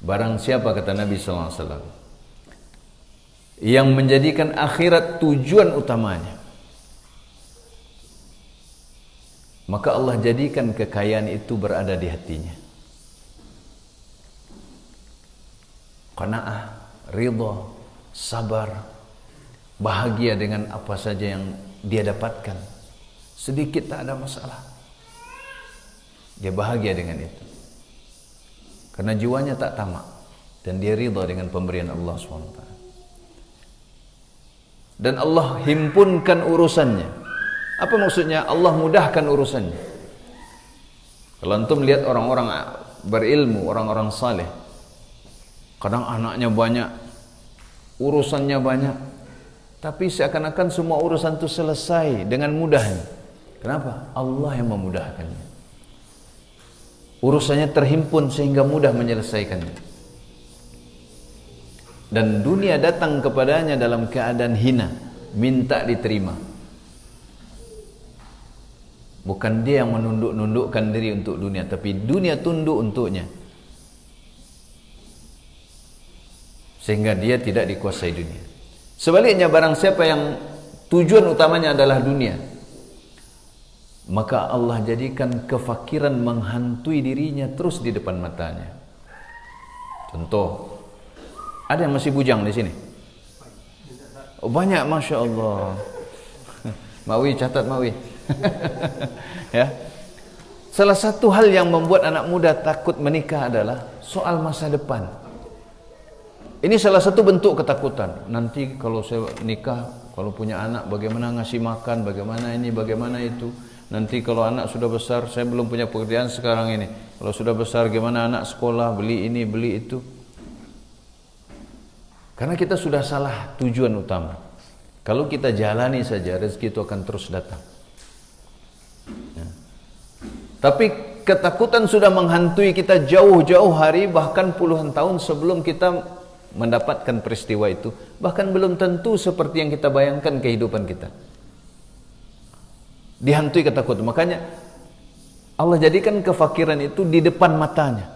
Barang siapa, kata Nabi SAW, yang menjadikan akhirat tujuan utamanya, maka Allah jadikan kekayaan itu berada di hatinya. Qanaah, ridha, sabar, bahagia dengan apa saja yang dia dapatkan. Sedikit tak ada masalah. Dia bahagia dengan itu. Karena jiwanya tak tamak dan dia ridha dengan pemberian Allah SWT. Dan Allah himpunkan urusannya. Apa maksudnya? Allah mudahkan urusannya. Kalau antum lihat orang-orang berilmu, orang-orang saleh, kadang anaknya banyak, urusannya banyak, tapi seakan-akan semua urusan itu selesai dengan mudahnya. Kenapa? Allah yang memudahkannya. Urusannya terhimpun sehingga mudah menyelesaikannya. Dan dunia datang kepadanya dalam keadaan hina, minta diterima. Bukan dia yang menunduk-nundukkan diri untuk dunia, tapi dunia tunduk untuknya. Sehingga dia tidak dikuasai dunia. Sebaliknya, barang siapa yang tujuan utamanya adalah dunia, maka Allah jadikan kefakiran menghantui dirinya terus di depan matanya. Contoh, ada yang masih bujang di sini? Oh, banyak, Masya Allah. Mawi, catat Mawi. Ya. Salah satu hal yang membuat anak muda takut menikah adalah soal masa depan. Ini salah satu bentuk ketakutan. Nanti kalau saya nikah, kalau punya anak, bagaimana ngasih makan, bagaimana ini, bagaimana itu. Nanti kalau anak sudah besar, saya belum punya pekerjaan sekarang ini. Kalau sudah besar, gimana anak sekolah, beli ini, beli itu. Karena kita sudah salah tujuan utama. Kalau kita jalani saja, rezeki itu akan terus datang. Ya. Tapi ketakutan sudah menghantui kita jauh-jauh hari, bahkan puluhan tahun sebelum kita mendapatkan peristiwa itu. Bahkan belum tentu seperti yang kita bayangkan kehidupan kita. Dihantui ketakutan. Makanya Allah jadikan kefakiran itu di depan matanya.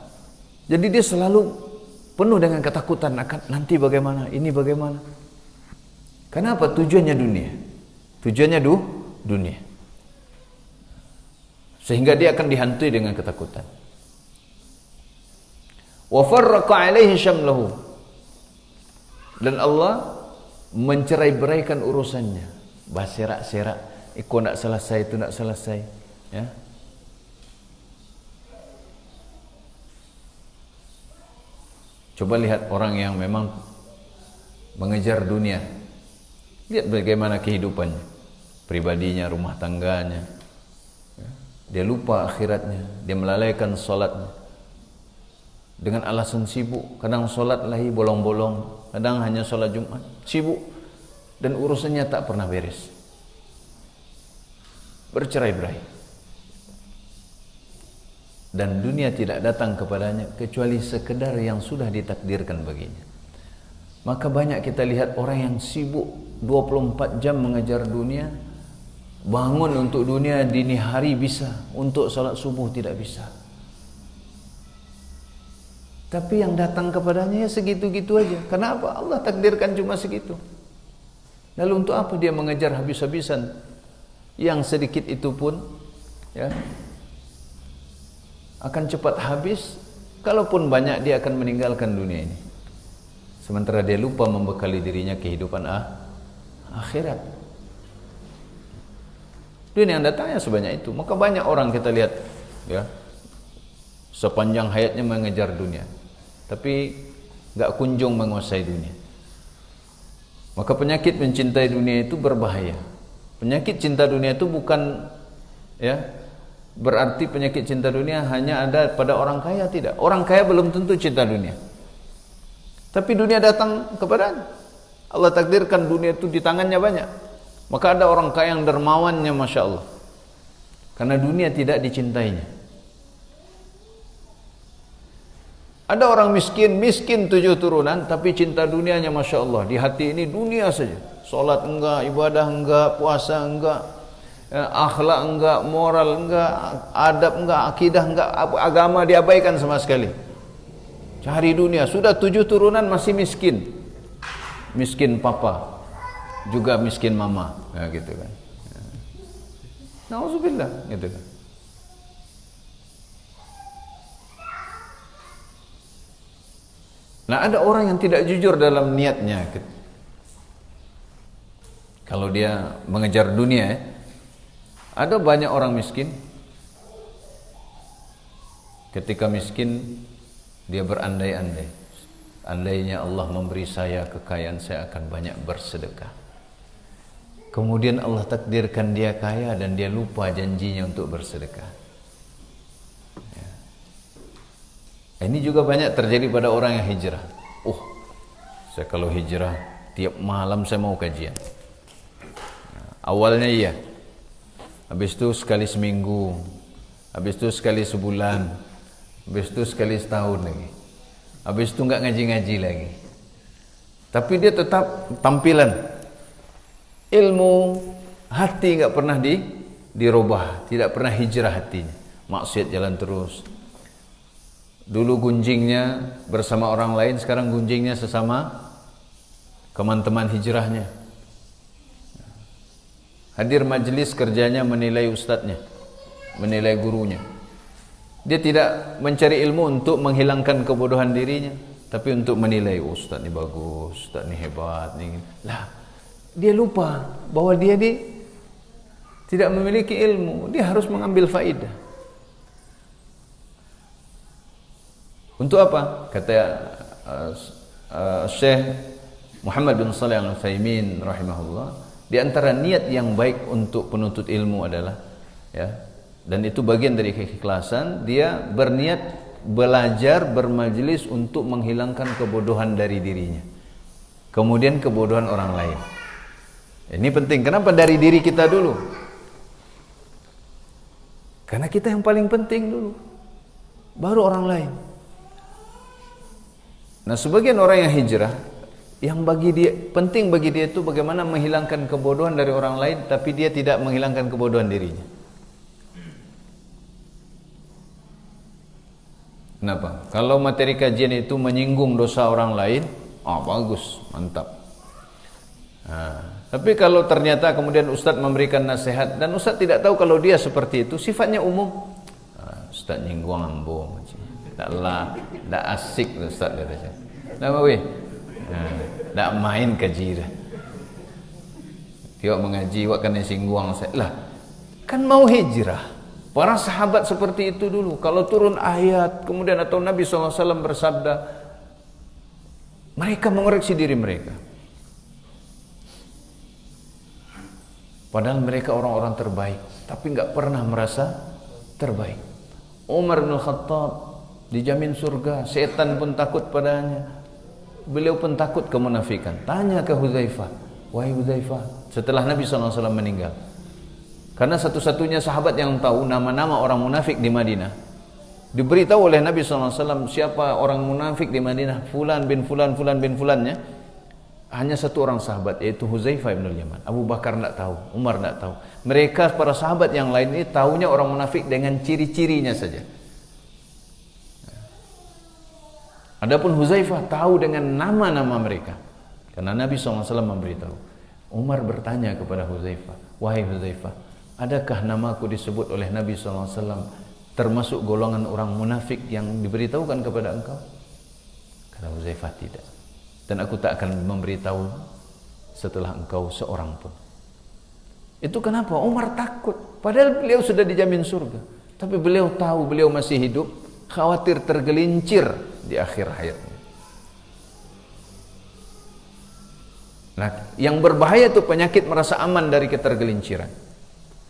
Jadi dia selalu penuh dengan ketakutan akan nanti bagaimana, ini bagaimana. Kenapa? Tujuannya dunia. Tujuannya dunia. sehingga dia akan dihantui dengan ketakutan. Wa farraqa alaihi syamlahu, dan Allah mencerai-beraikan urusannya. Berserak-serak, kau nak selesai, itu nak selesai, ya. Coba lihat orang yang memang mengejar dunia, lihat bagaimana kehidupannya, pribadinya, rumah tangganya, ya. Dia lupa akhiratnya, dia melalaikan salatnya dengan alasan sibuk. Kadang salat lahi bolong-bolong, kadang hanya salat Jumat, sibuk, dan urusannya tak pernah beres, bercerai-berai. Dan dunia tidak datang kepadanya kecuali sekedar yang sudah ditakdirkan baginya. Maka banyak kita lihat orang yang sibuk 24 jam mengejar dunia, bangun untuk dunia dini hari bisa, untuk salat subuh tidak bisa. Tapi yang datang kepadanya ya segitu-gitu aja. Kenapa? Allah takdirkan cuma segitu. Lalu untuk apa dia mengejar habis-habisan? Yang sedikit itu pun, ya, akan cepat habis. Kalaupun banyak, dia akan meninggalkan dunia ini. Sementara dia lupa membekali dirinya kehidupan akhirat. Dunia yang datangnya sebanyak itu. Maka banyak orang kita lihat, ya, sepanjang hayatnya mengejar dunia, tapi gak kunjung menguasai dunia. Maka penyakit mencintai dunia itu berbahaya. Penyakit cinta dunia itu bukan, ya, berarti penyakit cinta dunia hanya ada pada orang kaya, tidak. Orang kaya belum tentu cinta dunia, tapi dunia datang kepadanya. Allah takdirkan dunia itu di tangannya banyak. Maka ada orang kaya yang dermawannya, Masya Allah, karena dunia tidak dicintainya. Ada orang miskin 7 turunan, tapi cinta dunianya, Masya Allah, di hati ini dunia saja. Salat enggak, ibadah enggak, puasa enggak, akhlak enggak, moral enggak, adab enggak, akidah enggak, agama diabaikan sama sekali. Cari dunia, sudah 7 turunan masih miskin. Miskin papa, juga miskin mama, ya, gitu kan. Nauzubillah, gitu kan. Nah, ada orang yang tidak jujur dalam niatnya. Kalau dia mengejar dunia, ya. Ada banyak orang miskin. Ketika miskin, dia berandai-andai, andainya Allah memberi saya kekayaan, saya akan banyak bersedekah. Kemudian Allah takdirkan dia kaya dan dia lupa janjinya untuk bersedekah. Ya. Ini juga banyak terjadi pada orang yang hijrah. Saya kalau hijrah tiap malam saya mau kajian. Awalnya iya, habis itu sekali seminggu, habis itu sekali sebulan, habis itu sekali setahun lagi, habis itu enggak ngaji-ngaji lagi. Tapi dia tetap tampilan, ilmu, hati enggak pernah dirubah, tidak pernah hijrah hatinya. Maksiat jalan terus. Dulu gunjingnya bersama orang lain, sekarang gunjingnya sesama teman-teman hijrahnya. Hadir majelis, kerjanya menilai ustadznya, menilai gurunya. Dia tidak mencari ilmu untuk menghilangkan kebodohan dirinya, tapi untuk menilai, ustadz ini bagus, ustadz ini hebat, ini. Lah, dia lupa bahwa dia tidak memiliki ilmu. Dia harus mengambil faidah. Untuk apa? Kata Syekh Muhammad bin Shalih Al-Utsaimin rahimahullah, di antara niat yang baik untuk penuntut ilmu adalah, ya, dan itu bagian dari keikhlasan, dia berniat belajar, bermajelis untuk menghilangkan kebodohan dari dirinya, kemudian kebodohan orang lain. Ini penting. Kenapa dari diri kita dulu? Karena kita yang paling penting dulu, baru orang lain. Nah, sebagian orang yang hijrah, yang bagi dia penting, bagi dia itu bagaimana menghilangkan kebodohan dari orang lain, tapi dia tidak menghilangkan kebodohan dirinya. Kenapa? Kalau materi kajian itu menyinggung dosa orang lain, bagus, mantap. Tapi kalau ternyata kemudian Ustadz memberikan nasihat dan Ustadz tidak tahu kalau dia seperti itu, sifatnya umum, Ustadz nyinggung ambo, tak asik Ustadz katanya. Nama weh, tak main kaji dah. Tiap mengaji, wak kena singgung saya lah. Kan mau hijrah. Para sahabat seperti itu dulu. Kalau turun ayat, kemudian atau Nabi SAW bersabda, mereka mengoreksi diri mereka. Padahal mereka orang-orang terbaik, tapi nggak pernah merasa terbaik. Umar bin Khattab dijamin surga, setan pun takut padanya. Beliau pun takut kemunafikan. Tanya ke Hudzaifah, wahai Hudzaifah, setelah Nabi SAW meninggal. Karena satu-satunya sahabat yang tahu nama-nama orang munafik di Madinah. Diberitahu oleh Nabi SAW siapa orang munafik di Madinah, Fulan bin Fulan, Fulan bin Fulannya. Hanya satu orang sahabat, yaitu Hudzaifah bin Yaman. Abu Bakar tidak tahu, Umar tidak tahu. Mereka para sahabat yang lain ini tahunya orang munafik dengan ciri-cirinya saja. Adapun Hudzaifah tahu dengan nama-nama mereka. Karena Nabi SAW memberitahu. Umar bertanya kepada Hudzaifah, wahai Hudzaifah, adakah namaku disebut oleh Nabi SAW termasuk golongan orang munafik yang diberitahukan kepada engkau? Kata Hudzaifah, tidak. Dan aku tak akan memberitahu setelah engkau seorang pun. Itu kenapa? Umar takut. Padahal beliau sudah dijamin surga. Tapi beliau tahu beliau masih hidup, khawatir tergelincir di akhir hayatnya. Nah, yang berbahaya itu penyakit merasa aman dari ketergelinciran.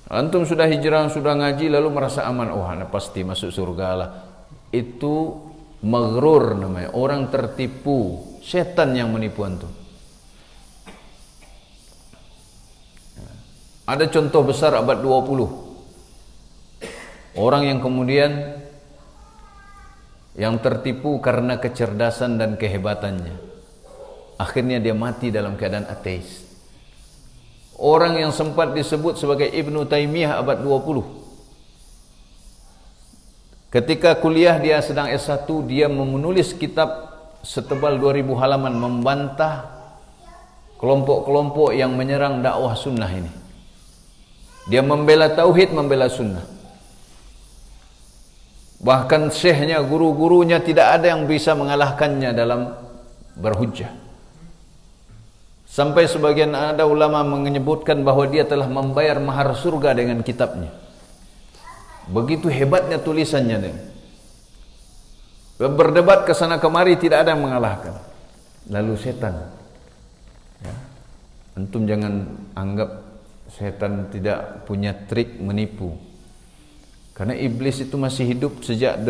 Antum sudah hijrah, sudah ngaji, lalu merasa aman. Oh, anak pasti masuk surga lah. Itu maghrur namanya, orang tertipu. Setan yang menipu antum. Ada contoh besar abad 20. Orang yang kemudian yang tertipu karena kecerdasan dan kehebatannya. Akhirnya dia mati dalam keadaan ateis. Orang yang sempat disebut sebagai Ibnu Taimiyah abad 20. Ketika kuliah dia sedang S1, dia menulis kitab setebal 2000 halaman membantah kelompok-kelompok yang menyerang dakwah sunnah ini. Dia membela tauhid, membela sunnah. Bahkan syekhnya, guru-gurunya tidak ada yang bisa mengalahkannya dalam berhujjah. Sampai sebagian ada ulama menyebutkan bahwa dia telah membayar mahar surga dengan kitabnya. Begitu hebatnya tulisannya. Berdebat ke sana kemari tidak ada yang mengalahkan. Lalu setan, ya, antum jangan anggap setan tidak punya trik menipu. Karena iblis itu masih hidup sejak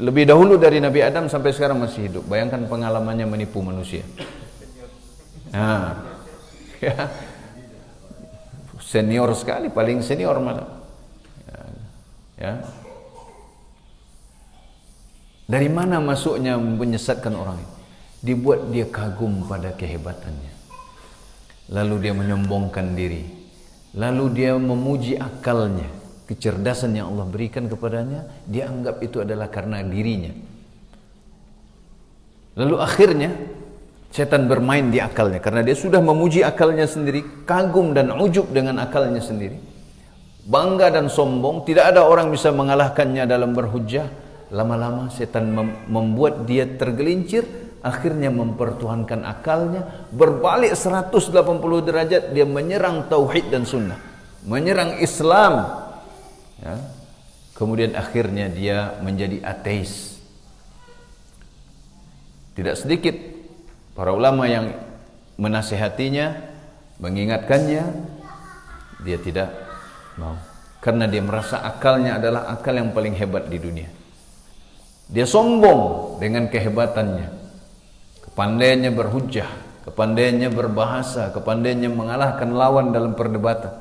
lebih dahulu dari Nabi Adam sampai sekarang masih hidup. Bayangkan pengalamannya menipu manusia. Nah, ya, senior sekali, paling senior malah. Ya. Dari mana masuknya menyesatkan orang ini? Dibuat dia kagum pada kehebatannya. Lalu dia menyombongkan diri. Lalu dia memuji akalnya. Kecerdasan yang Allah berikan kepadanya, dia anggap itu adalah karena dirinya. Lalu akhirnya setan bermain di akalnya. Karena dia sudah memuji akalnya sendiri, kagum dan ujub dengan akalnya sendiri. Bangga dan sombong, tidak ada orang bisa mengalahkannya dalam berhujjah. Lama-lama setan membuat dia tergelincir, akhirnya mempertuhankan akalnya, berbalik 180 derajat, dia menyerang tauhid dan sunnah, menyerang Islam, ya. Kemudian akhirnya dia menjadi ateis. Tidak sedikit para ulama yang menasihatinya, mengingatkannya, dia tidak mau, karena dia merasa akalnya adalah akal yang paling hebat di dunia. Dia sombong dengan kehebatannya, kepandaiannya berhujjah, kepandaiannya berbahasa, kepandaiannya mengalahkan lawan dalam perdebatan.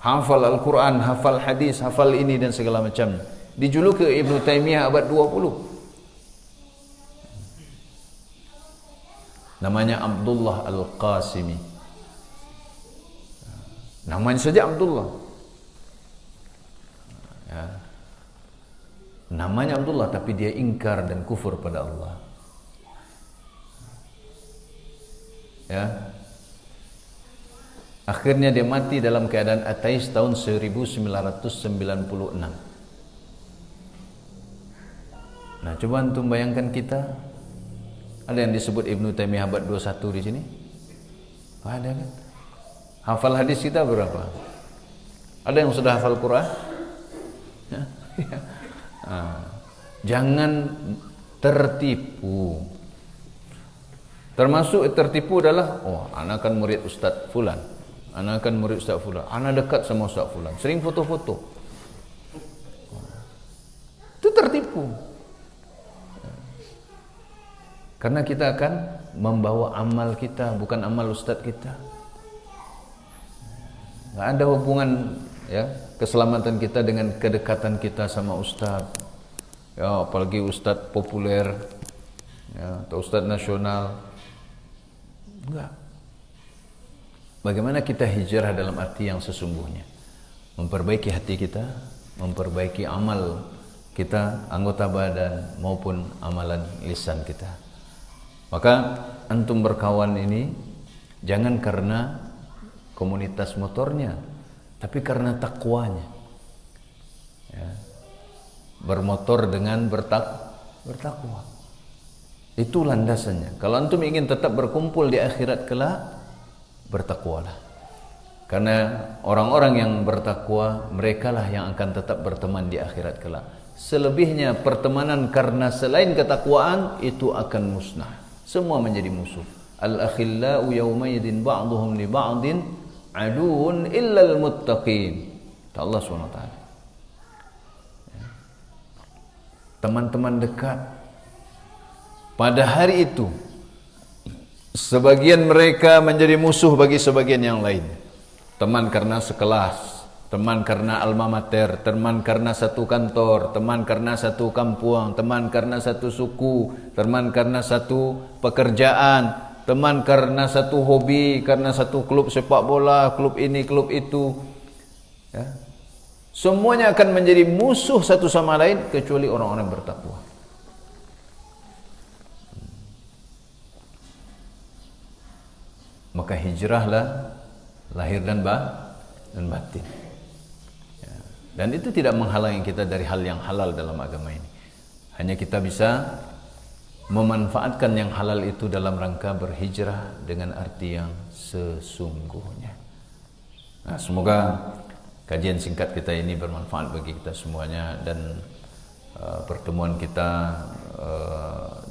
Hafal Al-Quran, hafal hadis, hafal ini dan segala macam. Dijuluki Ibnu Taimiyah abad 20. Namanya Abdullah Al-Qasimi. Namanya saja Abdullah. Ya. Namanya Abdullah, tapi dia ingkar dan kufur pada Allah. Ya. Akhirnya dia mati dalam keadaan ateis tahun 1996. Nah, coba antum bayangkan kita, ada yang disebut Ibnu Taimiyah abad 21 di sini? Ada kan? Hafal hadis kita berapa? Ada yang sudah hafal Quran? Ya? Jangan tertipu. Termasuk tertipu adalah, oh, anak kan murid Ustaz Fulan, anak kan murid Ustaz Fulan, anak dekat sama Ustaz Fulan, sering foto-foto. Itu tertipu. Karena kita akan membawa amal kita, bukan amal Ustaz kita. Nggak ada hubungan ya keselamatan kita dengan kedekatan kita sama Ustaz. Ya, apalagi Ustaz populer, ya, atau Ustaz nasional. Enggak. Bagaimana kita hijrah dalam arti yang sesungguhnya? Memperbaiki hati kita, memperbaiki amal kita, anggota badan maupun amalan lisan kita. Maka antum berkawan ini jangan karena komunitas motornya, tapi karena takwanya. Ya. Bermotor dengan bertakwa. Itu landasannya. Kalau antum ingin tetap berkumpul di akhirat kelak, bertakwalah. Karena orang-orang yang bertakwa, merekalah yang akan tetap berteman di akhirat kelak. Selebihnya pertemanan karena selain ketakwaan itu akan musnah. Semua menjadi musuh. Al-akhillau yawmaidin ba'duhum li ba'din aduun illal muttaqin. Allah SWT. Teman-teman dekat pada hari itu sebagian mereka menjadi musuh bagi sebagian yang lain. Teman karena sekelas, teman karena alma mater, teman karena satu kantor, teman karena satu kampung, teman karena satu suku, teman karena satu pekerjaan, teman karena satu hobi, karena satu klub sepak bola, klub ini, klub itu. Ya. Semuanya akan menjadi musuh satu sama lain kecuali orang-orang yang bertakwa. Maka hijrahlah lahir dan batin. Ya. Dan itu tidak menghalangi kita dari hal yang halal dalam agama ini. Hanya kita bisa memanfaatkan yang halal itu dalam rangka berhijrah dengan arti yang sesungguhnya. Nah, semoga kajian singkat kita ini bermanfaat bagi kita semuanya dan pertemuan kita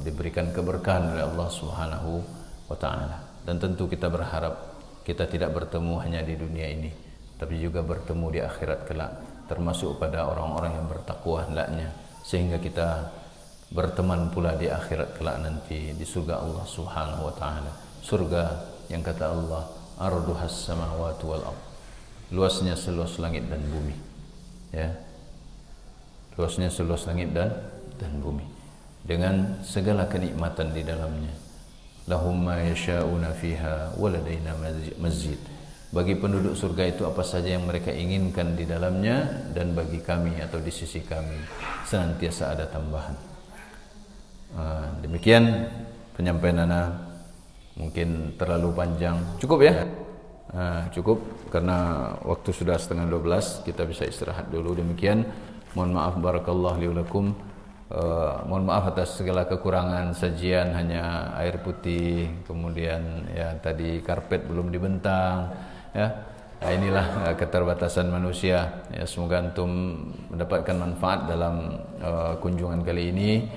diberikan keberkahan oleh Allah Subhanahu wa taala. Dan tentu kita berharap kita tidak bertemu hanya di dunia ini, tapi juga bertemu di akhirat kelak, termasuk pada orang-orang yang bertakwa hendaknya, sehingga kita berteman pula di akhirat kelak nanti di surga Allah Subhanahu wa taala. Surga yang kata Allah, arduhas samawati wal ardh. Luasnya seluas langit dan bumi. Ya. Luasnya seluas langit dan bumi. Dengan segala kenikmatan di dalamnya. Lahum ma yasha'una fiha wa ladaina mazid. Bagi penduduk surga itu apa saja yang mereka inginkan di dalamnya, dan bagi kami atau di sisi kami senantiasa ada tambahan. Demikian penyampaian ana, mungkin terlalu panjang. Cukup ya? Cukup karena waktu sudah 11:30, kita bisa istirahat dulu. Demikian, mohon maaf, barakallahu li walakum. Mohon maaf atas segala kekurangan sajian, hanya air putih, kemudian ya tadi karpet belum dibentang, ya. Nah, inilah keterbatasan manusia. Ya, semoga antum mendapatkan manfaat dalam kunjungan kali ini,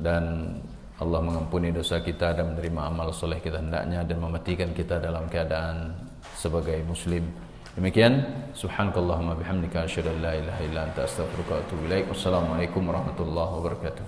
dan Allah mengampuni dosa kita dan menerima amal soleh kita hendaknya, dan mematikan kita dalam keadaan sebagai muslim. Demikian, subhanakallahumma bihamdika asyhadu an la ilaha illa anta astaghfiruka wa atubu ilaik. Wassalamualaikum warahmatullahi wabarakatuh.